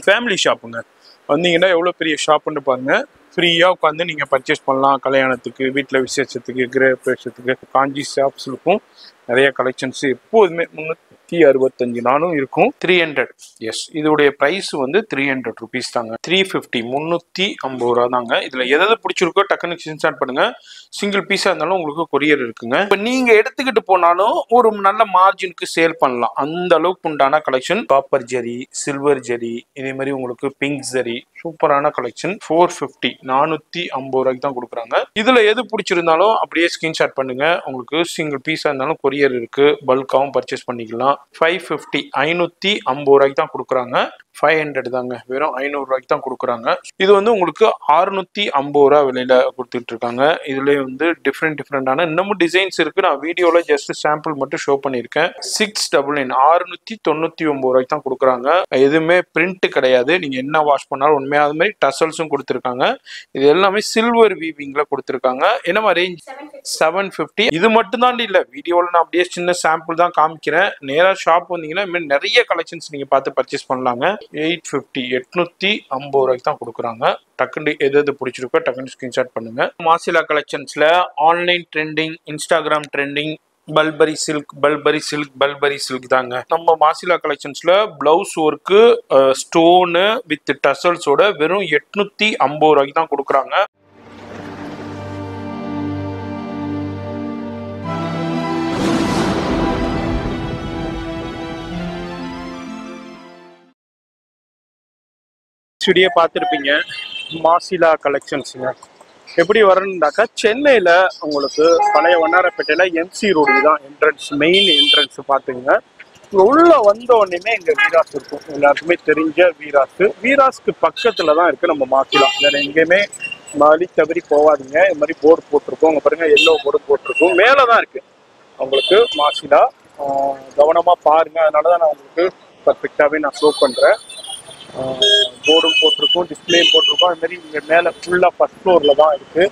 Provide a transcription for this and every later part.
Family ஷாப்புங்க. வந்தீங்கன்னா எவ்வளோ பெரிய ஷாப்புன்னு பாருங்கள். ஃப்ரீயாக உட்காந்து நீங்கள் பர்ச்சேஸ் பண்ணலாம். கல்யாணத்துக்கு, வீட்டில் விசேஷத்துக்கு, கிரகப்பிரவேசத்துக்கு காஞ்சி ஷாப்ஸ் இருக்கும். நிறைய கலெக்ஷன்ஸ் எப்போதுமே 365 நாளும் இருக்கும். 300 எஸ், இதோடைய ப்ரைஸ் வந்து 300 ருபீஸ் தாங்க. 350 350 ரூபா தாங்க. இதில் எதாவது பிடிச்சிருக்கோ டக்குன்னு ஸ்கிரீன்ஷாட் பண்ணுங்க. சிங்கிள் பீஸாக இருந்தாலும் உங்களுக்கு கொரியர் இருக்குங்க. இப்போ நீங்கள் எடுத்துக்கிட்டு போனாலும் ஒரு நல்ல மார்ஜினுக்கு சேல் பண்ணலாம். அந்த அளவுக்கு உண்டான கலெக்ஷன். காப்பர் ஜெரி, சில்வர் ஜெரி, இதே மாதிரி உங்களுக்கு பிங்க் ஜெரி, சூப்பரான கலெக்ஷன். 450 450 ரூபாய்க்கு தான் கொடுக்குறாங்க. இதில் எது பிடிச்சிருந்தாலும் அப்படியே ஸ்கிரீன்ஷாட் பண்ணுங்க. உங்களுக்கு சிங்கிள் பீஸாக இருந்தாலும் கொரியர் இருக்கு. பல்காவும் பர்ச்சேஸ் பண்ணிக்கலாம். 550 550 ரூபாய்க்கு தான் கொடுக்குறாங்க. 500 தாங்க, வெறும் 500 ரூபாய்க்கு தான் கொடுக்குறாங்க. இது வந்து உங்களுக்கு 650 ரூபா விலையில கொடுத்துட்டு இருக்காங்க. இதுல வந்து டிஃப்ரெண்டான இன்னமும் டிசைன்ஸ் இருக்கு. நான் வீடியோல ஜஸ்ட் சாம்பிள் மட்டும் ஷோ பண்ணியிருக்கேன். 699 699 ரூபாய்க்கு தான் கொடுக்குறாங்க. எதுவுமே பிரிண்ட் கிடையாது. நீங்க என்ன வாஷ் பண்ணாலும் உண்மையா அது மாதிரி டசல்ஸும் கொடுத்துருக்காங்க. இது எல்லாமே சில்வர் வீவிங்ல கொடுத்துருக்காங்க. என்ன ரேஞ்ச் 750. இது மட்டும் தான் இல்ல, வீடியோல நான் அப்படியே சின்ன சாம்பிள் தான் காமிக்கிறேன். நேரா ஷாப் வந்தீங்கன்னா நிறைய கலெக்ஷன்ஸ் நீங்க பார்த்து பர்ச்சேஸ் பண்ணலாங்க. 850 850 ரூபாய்க்கு தான் கொடுக்குறாங்க. டக்குன்னு எது பிடிச்சிருக்கோ டக்குன்னு ஸ்கிரீன்ஷாட் பண்ணுங்க. மாசிலா கலெக்ஷன்ஸ்ல ஆன்லைன் ட்ரெண்டிங், இன்ஸ்டாகிராம் ட்ரெண்டிங் பல்பரி சில்க் தாங்க. நம்ம மாசிலா கலெக்ஷன்ஸ்ல பிளவுஸ் ஒர்க்கு, ஸ்டோனு வித் டசல்ஸோட வெறும் 850 ரூபாய்க்கு தான் கொடுக்குறாங்க. வீடியோ பார்த்துருப்பீங்க. மாசிலா கலெக்ஷன்ஸுங்க எப்படி வரணுன்னாக்கா, சென்னையில் உங்களுக்கு பழைய வண்ணாரப்பேட்டையில் எம்சி ரோடு தான் என்ட்ரன்ஸ், மெயின் என்ட்ரன்ஸ் பார்த்துங்க. உள்ள வந்த உடனே இங்கே வீராஸ் இருக்கும். எல்லாருக்குமே தெரிஞ்ச வீராஸ்க்கு பக்கத்தில் தான் இருக்குது நம்ம மாசிலா. வேறு எங்கேயுமே வழி தவறி போகாதீங்க. இது மாதிரி போர்டு போட்டிருக்கோம். அங்கே பாருங்கள், எல்லோ போர்டு போட்டிருக்கோம். மேலே தான் இருக்குது உங்களுக்கு மாசிலா. கவனமாக பாருங்கள். அதனால தான் நான் உங்களுக்கு பர்ஃபெக்டாகவே நான் ஷோ பண்ணுறேன். போர்டும் போட்டிருக்கோம், டிஸ்பிளேயும் போட்டிருக்கோம். அது மாதிரி இங்கே மேலே ஃபுல்லாக ஃபர்ஸ்ட் ஃப்ளோரில் தான் இருக்குது.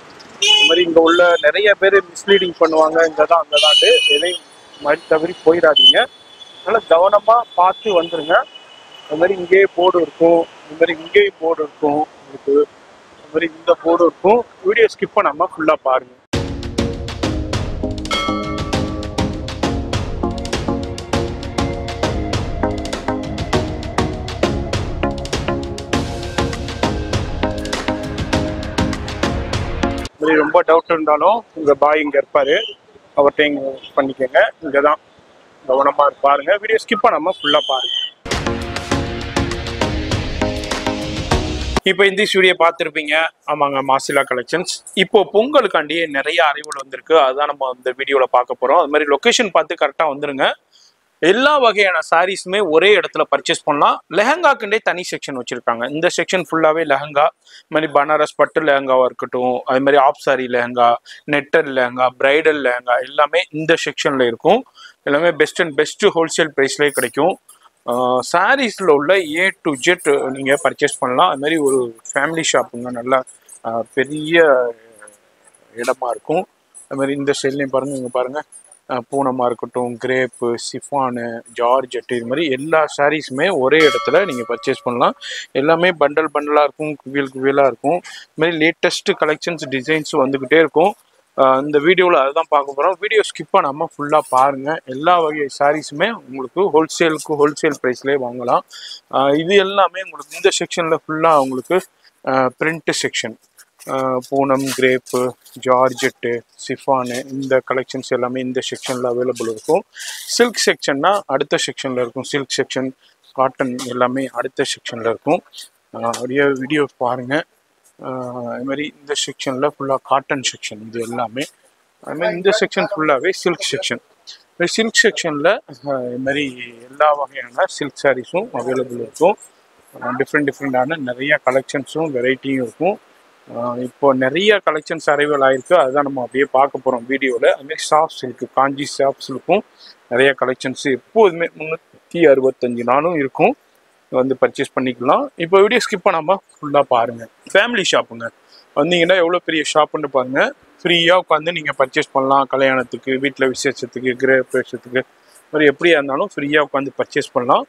இது மாதிரி இங்கே உள்ள நிறைய பேர் மிஸ்லீடிங் பண்ணுவாங்க. இங்கே தான் அங்கே தான் எதையும் மழை தவறி போயிடாதீங்க. அதனால் கவனமாக பார்த்து வந்துடுங்க. அது மாதிரி இங்கேயே போர்டு இருக்கும், இது மாதிரி இங்கேயும் போர்டு இருக்கும் உங்களுக்கு. அது மாதிரி இந்த போர்டு இருக்கும். வீடியோ ஸ்கிப் பண்ணாமல் ஃபுல்லாக பாருங்கள். ரொம்ப டவுட் இருந்தாலும் உங்கள் பாய் இங்கே இருப்பார், அவர்கிட்ட இங்கே பண்ணிக்கோங்க. இங்கே தான் கவனமாக பாருங்க. வீடியோ ஸ்கிப் பண்ணாமல் ஃபுல்லாக பாருங்கள். இப்போ இந்த வீடியோ பார்த்துருப்பீங்க. ஆமாங்க, மாசிலா கலெக்ஷன்ஸ். இப்போ பொங்கலுக்காண்டி நிறைய அறிவுகள் வந்திருக்கு. அதுதான் நம்ம இந்த வீடியோவில் பார்க்க போகிறோம். அது மாதிரி லொக்கேஷன் பார்த்து கரெக்டாக வந்துடுங்க. எல்லா வகையான சாரீஸுமே ஒரே இடத்துல பர்ச்சேஸ் பண்ணலாம். லெஹங்காக்குண்டே தனி செக்ஷன் வச்சுருக்காங்க. இந்த செக்ஷன் ஃபுல்லாகவே லெஹங்கா, இது மாதிரி பனாரஸ் பட்டு லெஹங்காவாக இருக்கட்டும், அது மாதிரி ஆஃப் சாரி லெஹங்கா, நெட்டர் லெஹங்கா, பிரைடல் லெஹங்கா எல்லாமே இந்த செக்ஷனில் இருக்கும். எல்லாமே பெஸ்ட் ஹோல்சேல் ப்ரைஸ்லேயே கிடைக்கும். சாரீஸில் உள்ள A to Z நீங்கள் பர்ச்சேஸ் பண்ணலாம். அது மாதிரி ஒரு ஃபேமிலி ஷாப்புங்க, நல்லா பெரிய இடமா இருக்கும். அது மாதிரி இந்த சைட்லேயும் பாருங்கள், இங்கே பாருங்கள், பூனமாக இருக்கட்டும், கிரேப்பு, சிஃபானு, ஜார்ஜெட்டு, இது மாதிரி எல்லா சாரீஸுமே ஒரே இடத்துல நீங்கள் பர்ச்சேஸ் பண்ணலாம். எல்லாமே பண்டலாக இருக்கும், குவியலாக இருக்கும். இது மாதிரி லேட்டஸ்ட் கலெக்ஷன்ஸ், டிசைன்ஸ் வந்துக்கிட்டே இருக்கும். இந்த வீடியோவில் அதுதான் பார்க்க போகிறோம். வீடியோ ஸ்கிப் பண்ணாமல் ஃபுல்லாக பாருங்கள். எல்லா வகை சாரீஸுமே உங்களுக்கு ஹோல்சேல் ப்ரைஸ்லேயே வாங்கலாம். இது எல்லாமே உங்களுக்கு இந்த செக்ஷனில் ஃபுல்லாக உங்களுக்கு print section, Poonam, crepe, georgette, chiffon, இந்த கலெக்ஷன்ஸ் எல்லாமே இந்த செக்ஷனில் அவைலபிள் இருக்கும். சில்க் செக்ஷன்னா அடுத்த செக்ஷனில் இருக்கும். சில்க் செக்ஷன், காட்டன் எல்லாமே அடுத்த செக்ஷனில் இருக்கும். அப்படியே வீடியோ பாருங்கள். அது மாதிரி இந்த செக்ஷனில் ஃபுல்லாக காட்டன் செக்ஷன் இது எல்லாமே. அது மாதிரி இந்த செக்ஷன் ஃபுல்லாகவே சில்க் செக்ஷன். சில்க் செக்ஷனில் இது மாதிரி எல்லா வகையான சில்க் சாரீஸும் அவைலபிள் இருக்கும். டிஃப்ரெண்டான நிறைய கலெக்ஷன்ஸும் வெரைட்டியும் இருக்கும். இப்போ நிறைய கலெக்ஷன்ஸ் அரைவல் ஆயிருக்கு. அதுதான் நம்ம அப்படியே பார்க்க போகிறோம் வீடியோவில். அதுமாதிரி சாஃப்ட் சில்க்கு, காஞ்சி சாஃப்ட் சில்க்கும் நிறைய கலெக்ஷன்ஸ் எப்போதுமே 365 நாளும் இருக்கும். வந்து பர்ச்சேஸ் பண்ணிக்கலாம். இப்போ வீடியோ ஸ்கிப் பண்ணாமல் ஃபுல்லாக பாருங்கள். ஃபேமிலி ஷாப்புங்க. வந்தீங்கன்னா எவ்வளோ பெரிய ஷாப்புன்னு பாருங்கள். ஃப்ரீயாக உட்காந்து நீங்கள் பர்ச்சேஸ் பண்ணலாம். கல்யாணத்துக்கு, வீட்டில் விசேஷத்துக்கு, கிரகப்பிரவேசத்துக்கு, மாதிரி எப்படியா இருந்தாலும் ஃப்ரீயாக உட்காந்து பர்ச்சேஸ் பண்ணலாம்.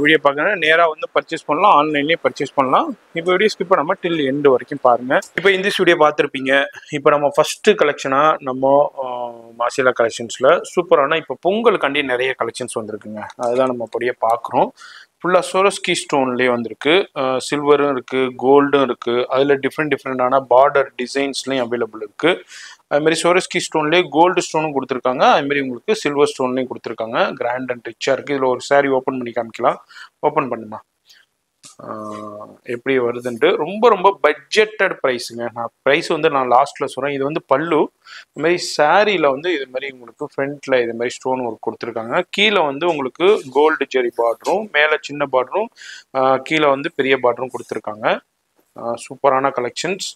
வீடியோ பார்க்கணும் நேராக வந்து பர்ச்சேஸ் பண்ணலாம், ஆன்லைன்லேயே பர்ச்சேஸ் பண்ணலாம். இப்போ வீடியோ ஸ்கிப் பண்ணாமல் டில் எண்டு வரைக்கும் பாருங்கள். இப்போ இந்த வீடியோ பார்த்துருப்பீங்க. இப்போ நம்ம ஃபஸ்ட்டு கலெக்ஷனாக நம்ம மாசிலா கலெக்ஷன்ஸில் சூப்பரான இப்போ பொங்கலுக்காண்டி நிறைய கலெக்ஷன்ஸ் வந்திருக்குங்க. அதுதான் நம்ம அப்படியே பார்க்குறோம். ஃபுல்லாக சோரோஸ்கி ஸ்டோன்லேயே வந்திருக்கு, சில்வரும் இருக்குது, கோல்டும் இருக்குது, அதில் டிஃப்ரெண்டான பார்டர் டிசைன்ஸ்லேயும் அவைலபிள் இருக்குது. அதுமாதிரி சோரோஸ்கி ஸ்டோன்லேயே கோல்டு ஸ்டோனும் கொடுத்துருக்காங்க, அதுமாதிரி உங்களுக்கு சில்வர் ஸ்டோன்லேயும் கொடுத்துருக்காங்க. கிராண்ட் அண்ட் ரிச்சாக இருக்குது. இதில் ஒரு சாரீ ஓப்பன் பண்ணி காமிக்கலாம். ஓப்பன் பண்ணுமா எப்படி வருதுன்ட்டு. ரொம்ப பட்ஜெட்டட் ப்ரைஸுங்க. ப்ரைஸ் வந்து நான் லாஸ்ட்டில் சொல்கிறேன். இது வந்து பல்லு. இதுமாதிரி சாரியில் வந்து இது மாதிரி உங்களுக்கு ஃப்ரண்ட்டில் இது மாதிரி ஸ்டோன் ஒர்க் கொடுத்துருக்காங்க. கீழே வந்து உங்களுக்கு கோல்டு ஜெரி பார்டரும், மேலே சின்ன பார்டரும், கீழே வந்து பெரிய பார்டரும் கொடுத்துருக்காங்க. சூப்பரான கலெக்ஷன்ஸ்.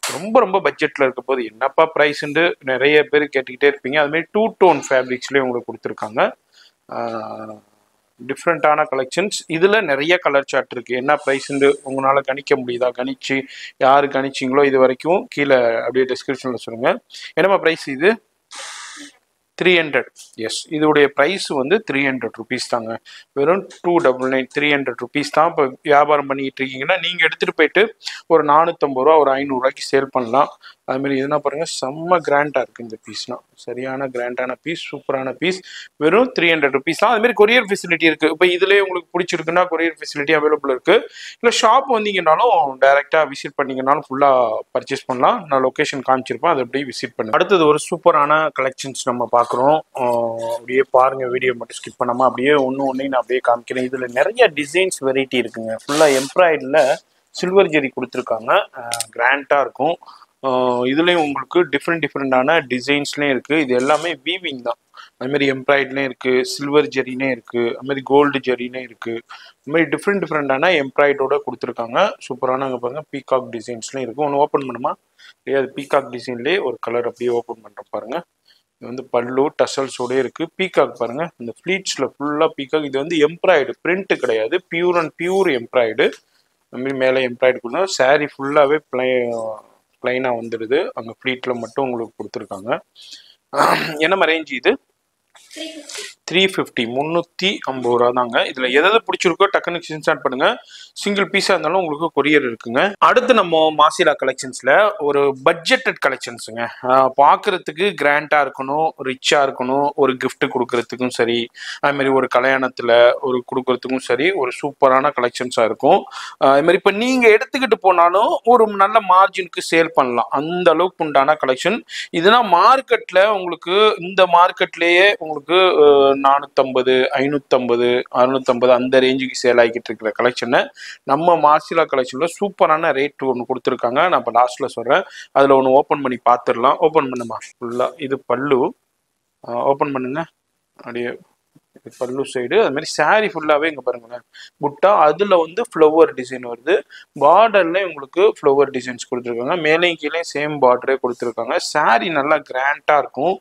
ரொம்ப பட்ஜெட்டில் இருக்க போது என்னப்பா ப்ரைஸுன்ட்டு நிறைய பேர் கேட்டுக்கிட்டே இருப்பீங்க. அதுமாதிரி 2 டோன் ஃபேப்ரிக்ஸ்லேயே உங்களுக்கு கொடுத்துருக்காங்க. டிஃப்ரெண்ட்டான கலெக்ஷன்ஸ். இதில் நிறைய கலர் சார்ட் இருக்குது. என்ன ப்ரைஸுன்னு உங்களால் கணிக்க முடியுதா? கணிச்சு யார் கணிச்சிங்களோ இது வரைக்கும் கீழே அப்படியே டிஸ்கிரிப்ஷனில் சொல்லுங்கள். என்னம்மா ப்ரைஸ் இது? 300. எஸ், இதோடைய ப்ரைஸ் வந்து 300 ருபீஸ் தாங்க. வெறும் 299, 300 ருபீஸ் தான். இப்போ வியாபாரம் பண்ணிக்கிட்டு இருக்கீங்கன்னா நீங்கள் எடுத்துகிட்டு போயிட்டு ஒரு 450 ரூபா, ஒரு 500 ரூபாய்க்கு சேல் பண்ணலாம். அதுமாரி இதுனா பாருங்கள், செம்ம கிராண்டாக இருக்குது இந்த பீஸ்னால். சரியான கிராண்டான பீஸ், சூப்பரான பீஸ். வெறும் 300 ருபீஸ் தான். அதுமாரி கொரியர் ஃபெசிலிட்டி இருக்குது. இப்போ இதிலே உங்களுக்கு பிடிச்சிருக்குன்னா கொரியர் ஃபெசிலிட்டி அவைலபிள் இருக்குது. இல்லை ஷாப் வந்தீங்கன்னாலும் டைரெக்டாக விசிட் பண்ணிங்கனாலும் ஃபுல்லாக பர்ச்சேஸ் பண்ணலாம். நான் லொக்கேஷன் காமிச்சிருப்பேன், அதை அப்படியே விசிட் பண்ணுங்க. அடுத்தது ஒரு சூப்பரான கலெக்ஷன்ஸ் நம்ம பார்க்குறோம். அப்படியே பாருங்க, வீடியோ மட்டும் ஸ்கிப் பண்ணாமல் அப்படியே ஒன்று நான் அப்படியே காமிக்கிறேன். இதில் நிறைய டிசைன்ஸ் வெரைட்டி இருக்குங்க. ஃபுல்லாக எம்ப்ராய்டில் சில்வர் ஜெரி கொடுத்துருக்காங்க. கிராண்டாக இருக்கும். இதுலேயும் உங்களுக்கு டிஃப்ரெண்டான டிசைன்ஸ்லேயும் இருக்குது. இது எல்லாமே வீவிங் தான். அதுமாரி எம்ப்ராய்ட்லேயும் இருக்குது, சில்வர் ஜெரினே இருக்குது, அதுமாதிரி கோல்டு ஜெரினே இருக்குது. இதுமாதிரி டிஃப்ரெண்டான எம்ப்ராய்டோட கொடுத்துருக்காங்க. சூப்பரான அங்கே பாருங்கள், பீகாக் டிசைன்ஸ்லேயும் இருக்குது. ஒன்று ஓப்பன் பண்ணுமா? அது பீகாக் டிசைன்லேயே ஒரு கலர் அப்படியே ஓப்பன் பண்ணுற பாருங்கள். இது வந்து பல்லு டசல்ஸோடே இருக்குது. பீகாக் பாருங்கள், இந்த ஃப்ளீட்ஸில் ஃபுல்லாக பீகாக். இது வந்து எம்ப்ராய்டு, பிரிண்ட் கிடையாது, பியூர் எம்ப்ராய்டு. அதுமாரி மேலே எம்ப்ராய்டு கொடுத்தா சாரீ ஃபுல்லாகவே பிளைனாக வந்துடுது. அங்கே ஃப்ளீட்டில் மட்டும் உங்களுக்கு கொடுத்துருக்காங்க. என்ன ரேஞ்ச் இது? 350, 350 ரூபா தாங்க. இதுல எதாவது பிடிச்சிருக்கோ டக்குன்னு ஸ்கிரீன்ஷாட் பண்ணுங்க. சிங்கிள் பீஸா இருந்தாலும் உங்களுக்கு கொரியர் இருக்குங்க. அடுத்து நம்ம மாசிலா கலெக்ஷன்ஸ்ல ஒரு பட்ஜெட்டட் கலெக்ஷன்ஸுங்க. பார்க்கறதுக்கு கிராண்டா இருக்கணும், ரிச்சா இருக்கணும், ஒரு கிஃப்ட் கொடுக்கறதுக்கும் சரி, அது மாதிரி ஒரு கல்யாணத்துல ஒரு கொடுக்கறதுக்கும் சரி, ஒரு சூப்பரான கலெக்ஷன்ஸா இருக்கும். அது மாதிரி இப்போ நீங்க எடுத்துக்கிட்டு போனாலும் ஒரு நல்ல மார்ஜினுக்கு சேல் பண்ணலாம், அந்த அளவுக்கு உண்டான கலெக்ஷன். இதுனா மார்க்கெட்ல உங்களுக்கு, இந்த மார்க்கெட்லயே உங்களுக்கு 450, 550, 650 அந்த ரேஞ்சுக்கு சேல் ஆகிக்கிட்டு இருக்கிற கலெக்ஷனை நம்ம மாசிலா கலெக்ஷன்ல சூப்பரான ரேட் ஒன்று கொடுத்துருக்காங்க. நான் இப்போ லாஸ்ட்ல சொல்றேன். அதுல ஒன்று ஓப்பன் பண்ணி பார்த்துடலாம். ஓப்பன் பண்ணுமா? ஃபுல்லா இது பல்லு. ஓப்பன் பண்ணுங்க. அப்படியே பல்லு சைடு. அது மாதிரி சாரி ஃபுல்லாவே இங்க பாருங்களேன், புட்டா. அதுல வந்து ஃப்ளவர் டிசைன் வருது. பார்டர்ல உங்களுக்கு ஃப்ளவர் டிசைன்ஸ் கொடுத்துருக்காங்க. மேலேயும் கீழே சேம் பார்டரே கொடுத்துருக்காங்க. சாரி நல்லா கிராண்டா இருக்கும்.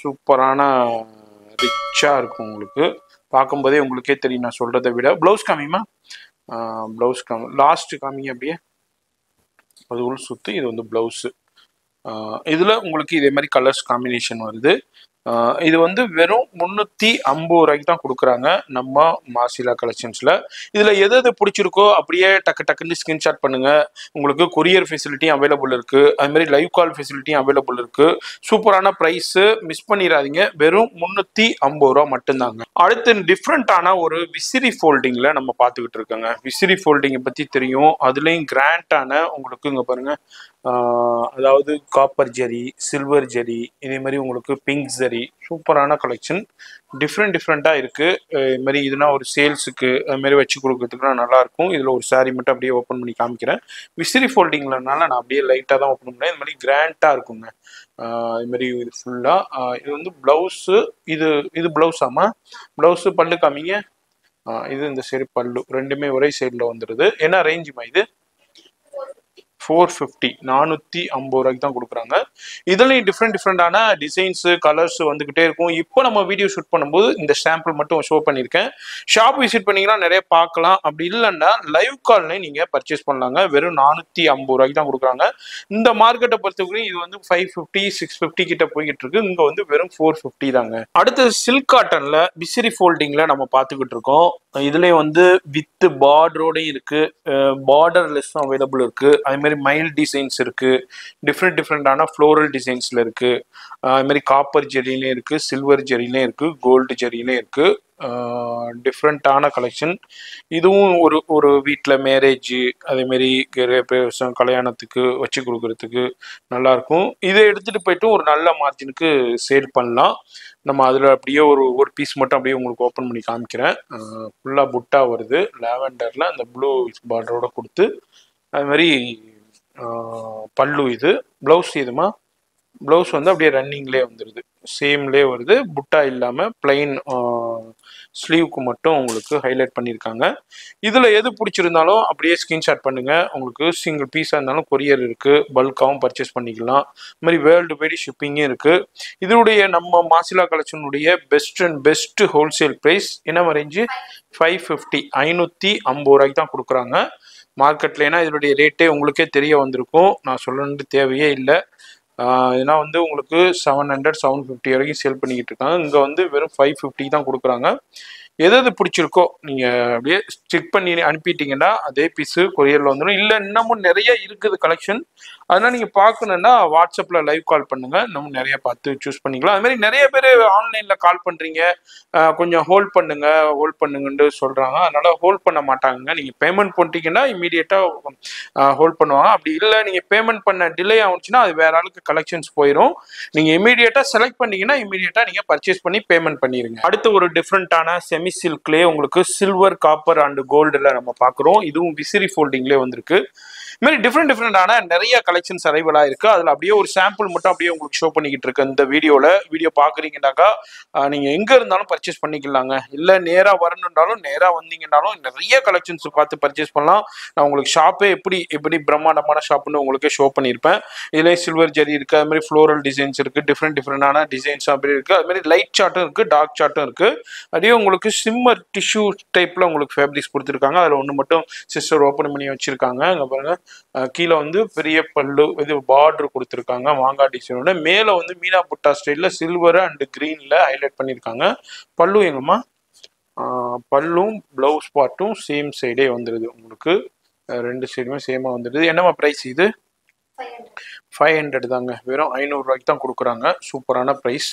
சூப்பரான ரிச்சா இருக்கும். உங்களுக்கு பார்க்கும்போதே உங்களுக்கே தெரியும் நான் சொல்றதை விட. பிளவுஸ் காமிமா? பிளவுஸ் காமி, லாஸ்ட் காமிங்க அப்படியே. அது உள் சுத்து. இது வந்து பிளவுஸ். இதுல உங்களுக்கு இதே மாதிரி கலர்ஸ் காம்பினேஷன் வருது. இது வந்து வெறும் 350 ரூபாய்க்கு தான் கொடுக்குறாங்க நம்ம மாசிலா கலெக்ஷன்ஸ்ல. இதுல எது பிடிச்சிருக்கோ அப்படியே டக்குன்னு ஸ்கிரீன்ஷாட் பண்ணுங்க. உங்களுக்கு கொரியர் ஃபெசிலிட்டியும் அவைலபிள் இருக்கு. அது மாதிரி லைவ் கால் ஃபெசிலிட்டியும் அவைலபிள் இருக்கு. சூப்பரான பிரைஸ், மிஸ் பண்ணிடாதீங்க. வெறும் 350 ரூபா மட்டும்தாங்க. அடுத்து டிஃப்ரெண்டான ஒரு விசிறி ஃபோல்டிங்ல நம்ம பார்த்துக்கிட்டு இருக்கோங்க. விசிறி ஃபோல்டிங்கை பத்தி தெரியும். அதுலயும் கிராண்டான உங்களுக்கு இங்க பாருங்க, அதாவது காப்பர் ஜெரி, சில்வர் ஜெரி, இதே மாதிரி உங்களுக்கு பிங்க் ஜெரி, சூப்பரான கலெக்ஷன். டிஃப்ரெண்டா இருக்கு. இது மாதிரி இதுனா ஒரு சேல்ஸுக்கு அது மாதிரி வச்சு கொடுக்கறதுக்குனா நல்லா இருக்கும். இதுல ஒரு சாரி மட்டும் அப்படியே ஓப்பன் பண்ணி காமிக்கிறேன். விசிறி ஃபோல்டிங்லனால நான் அப்படியே லைட்டா தான் ஓப்பன் பண்ணேன். இது மாதிரி கிராண்டா இருக்குங்க. இது மாதிரி இது ஃபுல்லா. இது வந்து பிளவுஸ். இது பிளவுஸ். ஆமா, பிளவுஸ். பல்லு காமிங்க. இது இந்த சைடு பல்லு. ரெண்டுமே ஒரே சைடுல வந்துடுது. என்ன ரேஞ்சுமா இது? 450 450 தான் கொடுக்குறாங்க. இதுலயும் டிஃப்ரெண்டான டிசைன்ஸ் கலர்ஸ் வந்துகிட்டே இருக்கும். இப்போ நம்ம வீடியோ ஷூட் பண்ணும்போது இந்த சாம்பிள் மட்டும் ஷோ பண்ணியிருக்கேன். ஷாப் விசிட் பண்ணீங்கன்னா நிறைய பார்க்கலாம். அப்படி இல்லைன்னா லைவ் கால்ல நீங்க பர்ச்சேஸ் பண்ணலாங்க. வெறும் 450 தான் கொடுக்குறாங்க. இந்த மார்க்கெட்டை பொறுத்தவரைக்கும் இது வந்து 550 650 கிட்ட போய்கிட்டு இருக்கு. இங்க வந்து வெறும் 450 தாங்க. அடுத்து சில்க் காட்டன்ல பிசிறி ஃபோல்டிங்ல நம்ம பார்த்துக்கிட்டு இருக்கோம். இதுலயும் வந்து வித் பார்டரோடையும் இருக்கு, பார்டர்லெஸ்ஸும் அவைலபிள் இருக்கு. அதே மாதிரி மைல் டிசைன்ஸ் இருக்கு, டிஃப்ரெண்டான ஃப்ளோரல் டிசைன்ஸ்ல இருக்கு. அது மாதிரி காப்பர் ஜெரிலையும் இருக்கு, சில்வர் ஜெரிலையும் இருக்கு, கோல்டு ஜெரிலையும் இருக்கு. டிஃப்ரெண்டான கலெக்ஷன். இதுவும் ஒரு வீட்டில் மேரேஜ் அதேமாரி கல்யாணத்துக்கு வச்சு கொடுக்கறதுக்கு நல்லா இருக்கும். இதை எடுத்துட்டு போயிட்டு ஒரு நல்ல மார்ஜினுக்கு சேல் பண்ணலாம். நம்ம அதில் அப்படியே ஒரு பீஸ் மட்டும் அப்படியே உங்களுக்கு ஓப்பன் பண்ணி காமிக்கிறேன். ஃபுல்லாக புட்டா வருது லாவெண்டரில் அந்த ப்ளூ பார்டரோட கொடுத்து. அது மாதிரி பல்லு. இது ப்ளவுஸ். இதுமா ப்ளவுஸ் வந்து அப்படியே ரன்னிங்லேயே வந்துடுது, சேம்லேயே வருது. புட்டா இல்லாமல் பிளைன் ஸ்லீவுக்கு மட்டும் உங்களுக்கு ஹைலைட் பண்ணியிருக்காங்க. இதில் எது பிடிச்சிருந்தாலும் அப்படியே ஸ்க்ரீன்ஷாட் பண்ணுங்கள். உங்களுக்கு சிங்கிள் பீஸாக இருந்தாலும் கொரியர் இருக்குது, பல்காகவும் பர்ச்சேஸ் பண்ணிக்கலாம். இது மாதிரி வேர்ல்டு வைடு ஷிப்பிங்கும் இருக்குது. இதனுடைய நம்ம மாசிலா கலெக்ஷனுடைய பெஸ்ட் ஹோல்சேல் ப்ரைஸ் என்ன ரேஞ்சு? 550 550 தான் கொடுக்குறாங்க மார்க்கெட்டில். ஏன்னா இதனுடைய ரேட்டே உங்களுக்கே தெரிய வந்திருக்கும், நான் சொல்லணுன்னு தேவையே இல்லை. ஏன்னா வந்து உங்களுக்கு 700 750 வரைக்கும் சேல் பண்ணிக்கிட்டு இருக்காங்க. இங்கே வந்து வெறும் 550 தான் கொடுக்குறாங்க. எது பிடிச்சிருக்கோ நீங்கள் அப்படியே செக் பண்ணி அனுப்பிட்டீங்கன்னா அதே பீஸு கொரியரில் வந்துடும். இல்லை இன்னமும் நிறைய இருக்குது கலெக்ஷன், அதனால் நீங்கள் பார்க்கணுன்னா வாட்ஸ்அப்பில் லைவ் கால் பண்ணுங்கள், இன்னமும் நிறைய பார்த்து சூஸ் பண்ணிக்கலாம். அதுமாதிரி நிறைய பேர் ஆன்லைனில் கால் பண்ணுறீங்க, கொஞ்சம் ஹோல்ட் பண்ணுங்கன்னு சொல்கிறாங்க. அதனால் ஹோல்ட் பண்ண மாட்டாங்க. நீங்கள் பேமெண்ட் பண்ணிட்டீங்கன்னா இமீடியட்டாக ஹோல்ட் பண்ணுவாங்க. அப்படி இல்லை நீங்கள் பேமெண்ட் பண்ண டிலே ஆகுச்சுன்னா அது வேற ஆளுக்கு கலெக்ஷன்ஸ் போயிடும். நீங்கள் இமீடியட்டாக செலக்ட் பண்ணீங்கன்னா இமீடியட்டாக நீங்கள் பர்ச்சேஸ் பண்ணி பேமெண்ட் பண்ணிடுங்க. அடுத்து ஒரு டிஃப்ரெண்டான செமி சில்க்லேயே உங்களுக்கு சில்வர், காப்பர் அண்ட் கோல்டுல நம்ம பார்க்குறோம். இதுவும் விசிறி ஃபோல்டிங்லேயே வந்திருக்கு. இது மாதிரி டிஃப்ரெண்டான நிறைய கலெக்ஷன்ஸ் அரைவலாக இருக்கு. அதில் அப்படியே ஒரு சாம்பிள் மட்டும் அப்படியே உங்களுக்கு ஷோ பண்ணிக்கிட்டு இருக்கு இந்த வீடியோ பார்க்குறீங்கன்னாக்கா நீங்கள் எங்கே இருந்தாலும் பர்ச்சேஸ் பண்ணிக்கலாங்க. இல்லை நேராக வரணுன்றாலும் நேராக வந்தீங்கன்னாலும் நிறைய கலெக்ஷன்ஸ் பார்த்து பர்ச்சேஸ் பண்ணலாம். நான் உங்களுக்கு ஷாப்பே எப்படி பிரம்மாண்டமான ஷாப்னு உங்களுக்கு ஷோ பண்ணியிருப்பேன். இதுலேயே சில்வர் ஜெரி இருக்குது, அது மாதிரி ஃப்ளோரல் டிசைன்ஸ் இருக்குது, டிஃப்ரெண்டான டிசைன்ஸ் அப்படி இருக்குது. அது மாதிரி லைட் சார்ட்டும் இருக்குது, டார்க் சார்ட்டும் இருக்குது. அதே உங்களுக்கு சிம்மர் டிஷ்யூ டைப்பில் உங்களுக்கு ஃபேப்ரிக்ஸ் கொடுத்துருக்காங்க. அதில் ஒன்று மட்டும் சிஸ்டர் ஓப்பன் பண்ணி வச்சுருக்காங்க. அங்கே பாருங்கள், கீழே வந்து பெரிய பல்லு இது பார்டர் கொடுத்துருக்காங்க மாங்காய் டிசைனோட. மேலே வந்து மீனா புட்டா ஸ்டைலில் சில்வர் அண்ட் க்ரீனில் ஹைலைட் பண்ணியிருக்காங்க. பல்லு எங்கம்மா? பல்லும் ப்ளவுஸ் பார்ட்டும் சேம் சைடே வந்துடுது உங்களுக்கு. ரெண்டு சைடுமே சேமாக வந்துடுது. என்னம்மா ப்ரைஸ் இது? 500 தாங்க. வெறும் 500 தான் கொடுக்குறாங்க. சூப்பரான ப்ரைஸ்,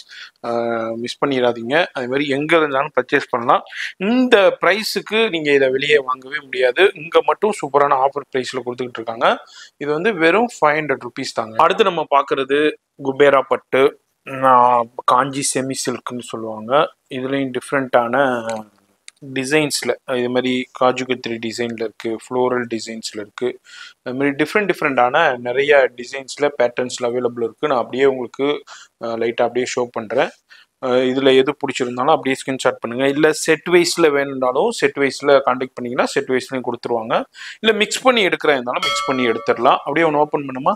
மிஸ் பண்ணிடாதீங்க. அது மாதிரி எங்கே இருந்தாலும் பர்ச்சேஸ் பண்ணலாம். இந்த ப்ரைஸுக்கு நீங்கள் இதை வெளியே வாங்கவே முடியாது. இங்கே மட்டும் சூப்பரான ஆஃபர் ப்ரைஸில் கொடுத்துக்கிட்டு இருக்காங்க. இது வந்து வெறும் 500 ருபீஸ் தாங்க. அடுத்து நம்ம பார்க்குறது குபேரா பட்டு, காஞ்சி செமி சில்க்னு சொல்லுவாங்க. இதுலேயும் டிஃப்ரெண்ட்டான டிசைன்ஸில் இது மாதிரி காஜு கத்திரி டிசைனில் இருக்குது, ஃப்ளோரல் டிசைன்ஸில் இருக்குது. அது மாதிரி டிஃப்ரெண்டான நிறைய டிசைன்ஸில் பேட்டர்ன்ஸில் அவைலபிள் இருக்குது. நான் அப்படியே உங்களுக்கு லைட்டாக அப்படியே ஷோ பண்ணுறேன். இதில் எது பிடிச்சிருந்தாலும் அப்படியே ஸ்கிரீன்ஷாட் பண்ணுங்கள். இல்லை செட் வைஸில் வேணும்னாலும் செட் வைஸில் கான்டாக்ட் பண்ணிங்கன்னா செட் வைஸ்லையும் கொடுத்துருவாங்க. இல்லை மிக்ஸ் பண்ணி எடுக்கிறா இருந்தாலும் மிக்ஸ் பண்ணி எடுத்துடலாம். அப்படியே ஒன்று ஓப்பன் பண்ணுமா?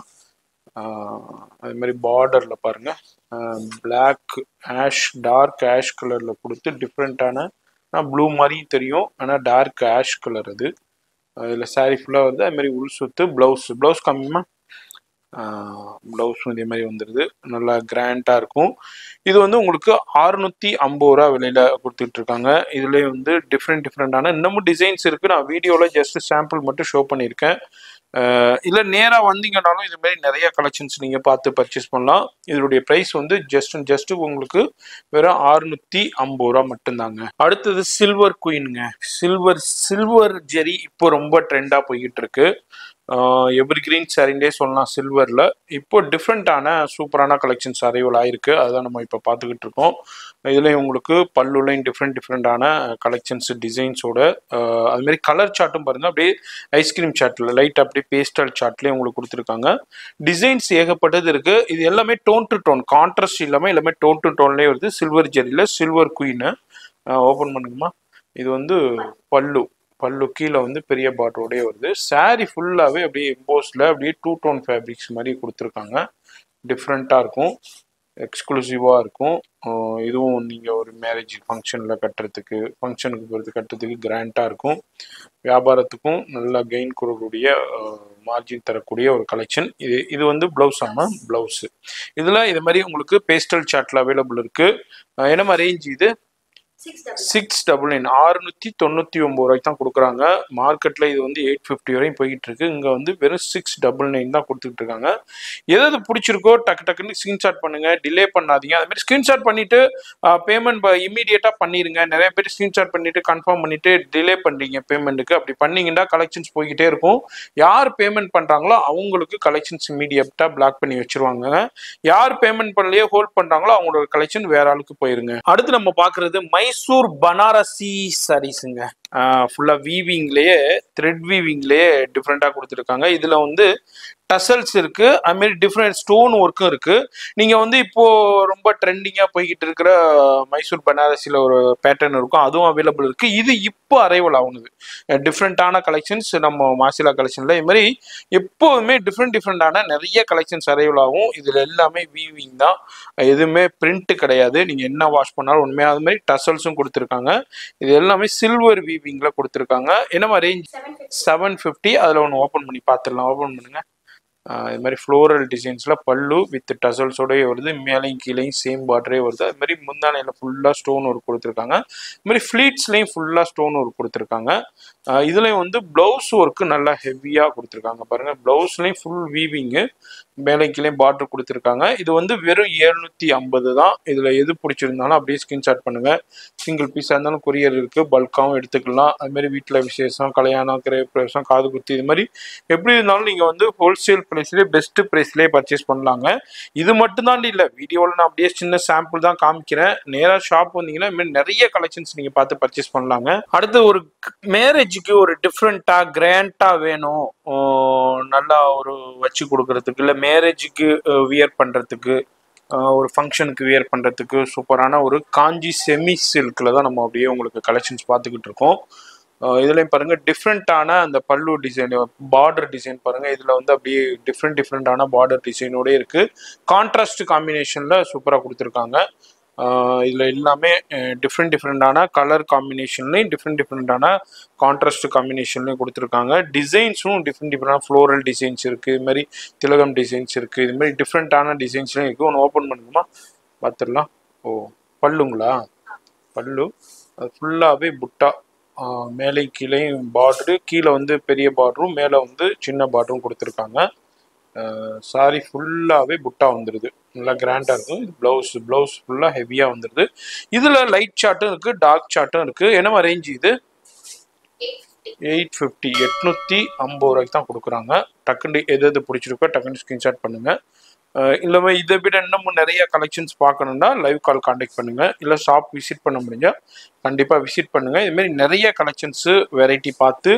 அது மாதிரி பார்டரில் பாருங்கள், பிளாக் ஆஷ், டார்க் ஆஷ் கலரில் கொடுத்து டிஃப்ரெண்ட்டான ப்ளூ மாதிரியும் தெரியும், ஆனால் டார்க் ஆஷ் கலர். அது இதில் சாரீ ஃபுல்லாக வருது. அது மாதிரி உள் சுத்து ப்ளவுஸ் கம்மிமா ப்ளவுஸும் இதே மாதிரி வந்துடுது. நல்லா கிராண்டாக இருக்கும். இது வந்து உங்களுக்கு 650 ரூபா விலையில் கொடுத்துட்டு இருக்காங்க. இதுலேயே வந்து டிஃப்ரெண்டான இன்னமும் டிசைன்ஸ் இருக்குது. நான் வீடியோவில் ஜஸ்ட் சாம்பிள் மட்டும் ஷோ பண்ணியிருக்கேன். இல்லை நேராக வந்தீங்கன்னாலும் இது மாதிரி நிறைய கலெக்ஷன்ஸ் நீங்கள் பார்த்து பர்ச்சேஸ் பண்ணலாம். இதனுடைய ப்ரைஸ் வந்து ஜஸ்ட் உங்களுக்கு வெறும் 650 ரூபா மட்டும்தாங்க. அடுத்தது சில்வர் குயினுங்க. சில்வர் ஜெரி இப்போ ரொம்ப ட்ரெண்டாக போய்கிட்டு இருக்கு. எவ்ரி கிரீன் சாரிண்டே சொல்லலாம் சில்வரில். இப்போ டிஃப்ரெண்ட்டான சூப்பரான கலெக்ஷன்ஸ் அரைவல் ஆயிருக்கு. அதுதான் நம்ம இப்போ பார்த்துக்கிட்டு இருக்கோம். இதுலேயும் உங்களுக்கு பல்லுலையும் டிஃப்ரெண்டான கலெக்ஷன்ஸ் டிசைன்ஸோட அதுமாரி கலர் சார்ட்டும் பாருங்கள். அப்படியே ஐஸ்கிரீம் சார்ட்டில் லைட் அப்படியே பேஸ்டல் சார்ட்லேயே உங்களுக்கு கொடுத்துருக்காங்க. டிசைன்ஸ் ஏகப்பட்டது இருக்குது. இது எல்லாமே டோன் டு டோன், கான்ட்ராஸ்ட் இல்லாமல் எல்லாமே டோன் டு டோன்லேயே வருது. சில்வர் ஜெரியில் சில்வர் குயின்னு ஓப்பன் பண்ணுங்கம்மா. இது வந்து பல்லு பல்லு கீழே வந்து பெரிய பார்டரோடய வருது. சாரி ஃபுல்லாகவே அப்படியே எம்போஸில் அப்படியே 2 டோன் ஃபேப்ரிக்ஸ் மாதிரி கொடுத்துருக்காங்க. டிஃப்ரெண்ட்டாக இருக்கும், எக்ஸ்க்ளூசிவாக இருக்கும். இதுவும் நீங்கள் ஒரு மேரேஜ் ஃபங்க்ஷனில் கட்டுறதுக்கு, ஃபங்க்ஷனுக்கு போகிறது கட்டுறதுக்கு கிராண்டாக இருக்கும். வியாபாரத்துக்கும் நல்லா கெயின் கொடுக்கக்கூடிய மார்ஜின் தரக்கூடிய ஒரு கலெக்ஷன். இது வந்து ப்ளவுஸ். ஆமாம், ப்ளவுஸு. இதில் இது மாதிரி உங்களுக்கு பேஸ்டல் சார்ட்டில் அவைலபிள் இருக்குது. என்ன ரேஞ்ச் இது? 699 699 ரூபாய்க்கு தான் கொடுக்குறாங்க. மார்க்கெட்டில் இது வந்து 850 வரையும் போய்கிட்டு இருக்கு. இங்கே வந்து வெறும் 699 தான் கொடுத்துட்டு இருக்காங்க. எதாவது பிடிச்சிருக்கோ டக்குன்னு ஸ்க்ரீன்ஷாட் பண்ணுங்க, டிலே பண்ணாதீங்க. அது மாதிரி ஸ்க்ரீன்ஷாட் பண்ணிட்டு பேமெண்ட் இம்மீடியட்டாக பண்ணிடுங்க. நிறைய பேர் ஸ்க்ரீன்ஷாட் பண்ணிட்டு கன்ஃபார்ம் பண்ணிட்டு டிலே பண்ணுறீங்க பேமெண்ட்டுக்கு. அப்படி பண்ணீங்கன்னா கலெக்ஷன்ஸ் போய்கிட்டே இருக்கும். யார் பேமெண்ட் பண்ணுறாங்களோ அவங்களுக்கு கலெக்ஷன்ஸ் இம்மீடியட்டாக பிளாக் பண்ணி வச்சிருவாங்க. யார் பேமெண்ட் பண்ணலையோ ஹோல்ட் பண்ணுறாங்களோ அவங்களோட கலெக்ஷன் வேற ஆளுக்கு போயிருங்க. அடுத்து நம்ம பார்க்குறது மைசூர் பனாரசி சாரீஸுங்க. ஃபுல்லாக வீவிங்லேயே, த்ரெட் வீவிங்லேயே டிஃப்ரெண்ட்டாக கொடுத்துருக்காங்க. இதில் வந்து டசல்ஸ் இருக்கு, அதுமாரி டிஃப்ரெண்ட் ஸ்டோன் ஒர்க்கும் இருக்கு. நீங்க வந்து இப்போ ரொம்ப ட்ரெண்டிங்கா போய்கிட்டு இருக்கிற மைசூர் பனாரசியில் ஒரு பேட்டர்ன் இருக்கும், அதுவும் அவைலபிள் இருக்கு. இது இப்போ அரைவல் ஆகுது. டிஃப்ரெண்டான கலெக்ஷன்ஸ் நம்ம மாசிலா கலெக்ஷன்ல இது மாதிரி எப்போதுமே டிஃப்ரெண்டான நிறைய கலெக்ஷன்ஸ் அரைவல் ஆகும். இதுல எல்லாமே வீவிங் தான், எதுவுமே பிரிண்ட் கிடையாது. நீங்க என்ன வாஷ் பண்ணாலும் உண்மையாக அது மாதிரி டசல்ஸும் கொடுத்துருக்காங்க. இது எல்லாமே சில்வர் வீவிங்ல கொடுத்துருக்காங்க. என்னமா ரேஞ்ச்? 750. அதில் ஒன்று ஓப்பன் பண்ணி பார்த்துடலாம். ஓப்பன் பண்ணுங்க. இது மாதிரி ஃப்ளோரல் டிசைன்ஸில் பல்லு வித் டசல்ஸோடய வருது. மேலேயும் கீழேயும் சேம் பார்டரே வருது. அது மாதிரி முந்தானையில் ஃபுல்லாக ஸ்டோன் ஒர்க் கொடுத்துருக்காங்க. இது மாதிரி ஃப்ளீட்ஸ்லேயும் ஃபுல்லாக ஸ்டோன் ஒர்க் கொடுத்துருக்காங்க. இதுலேயும் வந்து ப்ளவுஸ் ஒர்க்கு நல்லா ஹெவியாக கொடுத்துருக்காங்க. பாருங்கள், ப்ளவுஸ்லேயும் ஃபுல் வீவிங்கு, மேலே கீழே பார்டர் கொடுத்துருக்காங்க. இது வந்து வெறும் 750 தான். இதில் எது பிடிச்சிருந்தாலும் அப்படியே ஸ்க்ரீன்ஷாட் பண்ணுங்கள். சிங்கிள் பீஸாக இருந்தாலும் கொரியர் இருக்குது, பல்காகவும் எடுத்துக்கலாம். அதுமாதிரி வீட்டில் விசேஷம், கல்யாணம், கிரகப்பிரவேசம், காது குத்தி, இது மாதிரி எப்படி இருந்தாலும் நீங்கள் வந்து ஹோல்சேல் ப்ரைஸ்லேயே பெஸ்ட்டு ப்ரைஸ்லேயே பர்ச்சேஸ் பண்ணலாங்க. இது மட்டும்தான் இல்லை, வீடியோவில் நான் அப்படியே சின்ன சாம்பிள் தான் காமிக்கிறேன். நேராக ஷாப் வந்தீங்கன்னா இதுமாதிரி நிறைய கலெக்ஷன்ஸ் நீங்கள் பார்த்து பர்ச்சேஸ் பண்ணலாங்க. அடுத்து ஒரு மேரேஜுக்கு ஒரு டிஃப்ரெண்ட்டாக கிராண்டாக வேணும், நல்லா ஒரு வச்சு கொடுக்கறதுக்கு, இல்லை மேரேஜுக்கு வியர் பண்ணுறதுக்கு, ஒரு ஃபங்க்ஷனுக்கு வியர் பண்ணுறதுக்கு சூப்பரான ஒரு காஞ்சி செமி சில்கில் தான் நம்ம அப்படியே உங்களுக்கு கலெக்ஷன்ஸ் பார்த்துக்கிட்டு இருக்கோம். இதுலேயும் பாருங்கள் டிஃப்ரெண்ட்டான அந்த பல்லு டிசைன், பார்டர் டிசைன் பாருங்கள். இதில் வந்து அப்படியே டிஃப்ரெண்டான பார்டர் டிசைனோட இருக்குது. கான்ட்ராஸ்ட் காம்பினேஷனில் சூப்பராக கொடுத்துருக்காங்க. இதில் எல்லாமே டிஃப்ரெண்டான கலர் காம்பினேஷன்லேயும் டிஃப்ரெண்டான கான்ட்ராஸ்ட் காம்பினேஷன்லையும் கொடுத்துருக்காங்க. டிசைன்ஸும் டிஃப்ரெண்டான ஃப்ளோரல் டிசைன்ஸ் இருக்குது, இது மாதிரி திலகம் டிசைன்ஸ் இருக்குது, இது மாதிரி டிஃப்ரெண்ட்டான டிசைன்ஸ்லையும் இருக்குது. ஒன்று ஓப்பன் பண்ணுங்கம்மா, பார்த்துடலாம். ஓ, பல்லுங்களா? பல்லு அது ஃபுல்லாகவே புட்டா, மேலே கீழேயும் பார்டரு, கீழே வந்து பெரிய பார்டரும் மேலே வந்து சின்ன பார்டரும் கொடுத்துருக்காங்க. சாரி ஃபுல்லாகவே புட்டா வந்துடுது, நல்லா கிராண்டாக இருக்கும். இது ப்ளவுஸ் ஃபுல்லாக ஹெவியாக வந்துடுது. இதில் லைட் சார்ட்டும் இருக்குது, டார்க் சார்ட்டும் இருக்குது. என்னமா ரேஞ்ச் இது? 850 850 ரூபாய்க்கு தான் கொடுக்குறாங்க. டக்குன்னு எது பிடிச்சிருக்கோ டக்குன்னு ஸ்க்ரீன்ஷாட் பண்ணுங்கள். இல்லை இதை விட இன்னமும் நிறைய கலெக்ஷன்ஸ் பார்க்கணுன்னா லைவ் கால் கான்டாக்ட் பண்ணுங்கள், இல்லை ஷாப் விசிட் பண்ண முடிஞ்சால் கண்டிப்பாக விசிட் பண்ணுங்கள். இதுமாரி நிறைய கலெக்ஷன்ஸு வெரைட்டி பார்த்து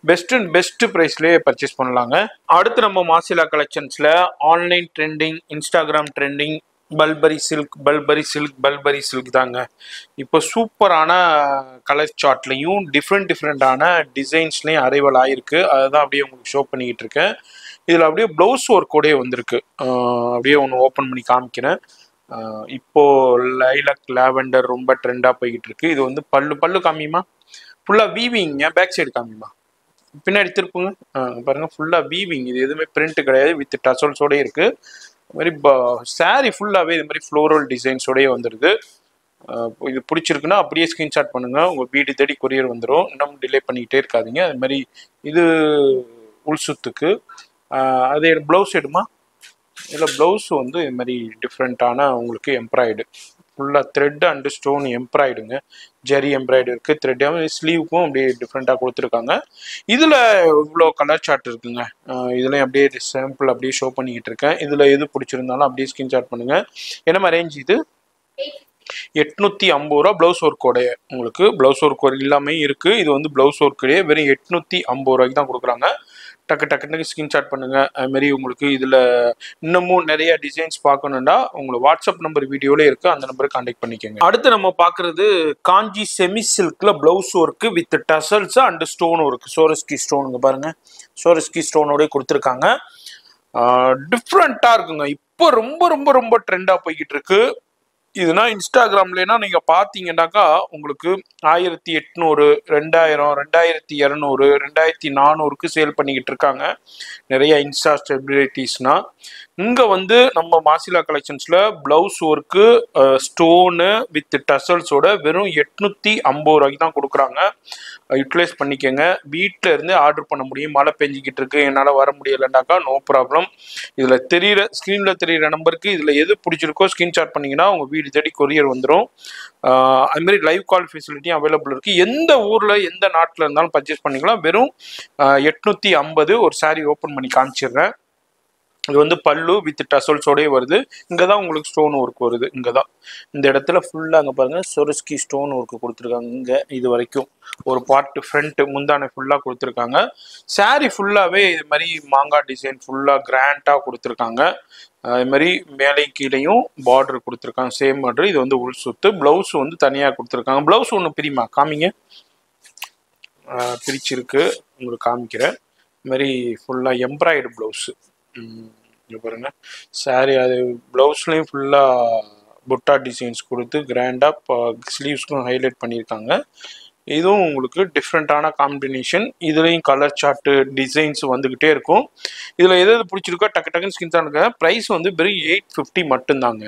பெஸ்ட்டு ப்ரைஸ்லேயே பர்ச்சேஸ் பண்ணலாங்க. அடுத்து நம்ம மாசிலா கலெக்ஷன்ஸில் ஆன்லைன் ட்ரெண்டிங், இன்ஸ்டாகிராம் ட்ரெண்டிங் பல்பரி சில்க் தாங்க. இப்போ சூப்பரான கலர் சார்ட்லையும் டிஃப்ரெண்டான டிசைன்ஸ்லையும் அரைவல் ஆகிருக்கு. அதை தான் அப்படியே உங்களுக்கு ஷோ பண்ணிக்கிட்டு இருக்கேன். இதில் அப்படியே ப்ளவுஸ் ஒர்க்கோடய வந்திருக்கு. அப்படியே ஒன்று ஓப்பன் பண்ணி காமிக்கிறேன். இப்போது லைலக் லாவெண்டர் ரொம்ப ட்ரெண்டாக போய்கிட்டு இருக்கு. இது வந்து பல்லு காமிமா, ஃபுல்லாக வீவிங்க. பேக் சைடு காமிமா, பின்னாடி திருப்புங்க. பாருங்கள், ஃபுல்லாக வீவிங். இது எதுவுமே பிரிண்ட் கிடையாது, வித் டசல்ஸோடய இருக்குது. இது மாதிரி சாரி ஃபுல்லாகவே இது மாதிரி ஃப்ளோரல் டிசைன்ஸோடய வந்துடுது. இது பிடிச்சிருக்குன்னா அப்படியே ஸ்க்ரீன்ஷாட் பண்ணுங்கள், உங்கள் வீடு தேடி கொரியர் வந்துடும். இன்னும் டிலே பண்ணிக்கிட்டே இருக்காதிங்க. அது மாதிரி இது உள்சுத்துக்கு. அதே ப்ளவுஸ் எடுமா, இதில் ப்ளவுஸ் வந்து இது மாதிரி டிஃப்ரெண்ட்டான உங்களுக்கு எம்ப்ராய்டு, ஃபுல்லாக த்ரெட் அண்டு ஸ்டோன் எம்ப்ராய்டுங்க. ஜரி எம்ப்ராய்டு இருக்குது, த்ரெட். ஸ்லீவுக்கும் அப்படியே டிஃப்ரெண்ட்டாக கொடுத்துருக்காங்க. இதில் இவ்வளோ கலர் சார்ட் இருக்குங்க. இதுலேயும் அப்படியே சாம்பிள் அப்படியே ஷோ பண்ணிக்கிட்டு இருக்கேன். இதில் எது பிடிச்சிருந்தாலும் அப்படியே ஸ்க்ரீன்ஷாட் பண்ணுங்கள். என்னமா ரேஞ்ச் இது? 850 ரூபா. ப்ளவுஸ் ஒர்க்கோடைய உங்களுக்கு ப்ளவுஸ் ஒர்க் இல்லாமல் இருக்குது. இது வந்து ப்ளவுஸ் ஒர்க்கோடைய வெறும் 850 ரூபாய்க்கு தான் கொடுக்குறாங்க. டக்கு டக்குன்னு ஸ்கிரீன்ஷாட் பண்ணுங்க. அது மாதிரி உங்களுக்கு இதில் இன்னமும் நிறைய டிசைன்ஸ் பார்க்கணுன்னா உங்களை வாட்ஸ்அப் நம்பர் வீடியோல இருக்கு, அந்த நம்பருக்கு கான்டாக்ட் பண்ணிக்கோங்க. அடுத்து நம்ம பார்க்குறது காஞ்சி செமி சில்க்ல blouse work with tassels and stone work. Swarovski ஸ்டோனுங்க பாருங்க, சோரஸ்கி ஸ்டோனோட கொடுத்துருக்காங்க. டிஃப்ரெண்ட்டாக இருக்குங்க. இப்போ ரொம்ப ரொம்ப ரொம்ப ட்ரெண்டாக போய்கிட்டு இருக்கு. இதுனா இன்ஸ்டாகிராம்லனா நீங்க பாத்தீங்கன்னாக்கா உங்களுக்கு 1800, 2000, 2200, 2400க்கு சேல் பண்ணிக்கிட்டு இருக்காங்க நிறைய இன்ஸ்டா செலிபிரிட்டிஸ்னா. இங்க வந்து நம்ம மாசிலா கலெக்ஷன்ஸ்ல பிளவுஸ் ஒர்க்கு ஸ்டோனு வித் டசல்ஸோட வெறும் 850 ரூபாய்க்கு தான் கொடுக்குறாங்க. யூட்டிலைஸ் பண்ணிக்கோங்க. வீட்டில இருந்து ஆர்டர் பண்ண முடியும். மழை பெஞ்சிக்கிட்டு இருக்கு, என்னால் வர முடியலைன்னாக்கா நோ ப்ராப்ளம். இதில் தெரியிற ஸ்க்ரீனில் தெரியிற நம்பருக்கு இதில் எது பிடிச்சிருக்கோ ஸ்க்ரீன்ஷாட் பண்ணிங்கன்னா உங்கள் வீடு தேடி கொரியர் வந்துடும். அதுமாரி லைவ் கால் ஃபெசிலிட்டியும் அவைலபிள் இருக்குது. எந்த ஊரில் எந்த நாட்டில் இருந்தாலும் பர்ச்சேஸ் பண்ணிக்கலாம். வெறும் 850. ஒரு சாரீ ஓப்பன் பண்ணி காமிச்சிடுறேன். இது வந்து பல்லு வித் டசல்ஸோடய வருது. இங்கே தான் உங்களுக்கு ஸ்டோன் ஒர்க் வருது. இங்கே தான் இந்த இடத்துல ஃபுல்லாக அங்கே பாருங்கள் சொரஸ்கி ஸ்டோன் ஒர்க்கு கொடுத்துருக்காங்க. இங்கே இது வரைக்கும் ஒரு பார்ட் ஃப்ரண்ட்டு முந்தானை ஃபுல்லாக கொடுத்துருக்காங்க. சாரீ ஃபுல்லாகவே இது மாதிரி மாங்காய் டிசைன் ஃபுல்லாக கிராண்டாக கொடுத்துருக்காங்க. அது மாதிரி மேலே கீழேயும் பார்டர் கொடுத்துருக்காங்க, சேம் பார்டர். இது வந்து உள் சுத்து. ப்ளவுஸ் வந்து தனியாக கொடுத்துருக்காங்க. ப்ளவுஸ் ஒன்று பிரிமா காமிங்க, பிரிச்சிருக்கு உங்களுக்கு காமிக்கிறேன். இது மாதிரி ஃபுல்லாக எம்ப்ராய்டு ப்ளவுஸு பாருங்க. சாரி அது ப்ளவுஸ்லையும் ஃபுல்லாக புட்டா டிசைன்ஸ் கொடுத்து கிராண்டாக ஸ்லீவ்ஸ்க்கும் ஹைலைட் பண்ணியிருக்காங்க. இதுவும் உங்களுக்கு டிஃப்ரெண்ட்டான காம்பினேஷன். இதுலேயும் கலர் சார்ட்டு டிசைன்ஸ் வந்துக்கிட்டே இருக்கும். இதில் எது பிடிச்சிருக்கோ டக்கு டக்குன்னு ஸ்கிரீன்ஷாட் எடுங்க. ப்ரைஸ் வந்து வெறும் 850 மட்டும்தாங்க.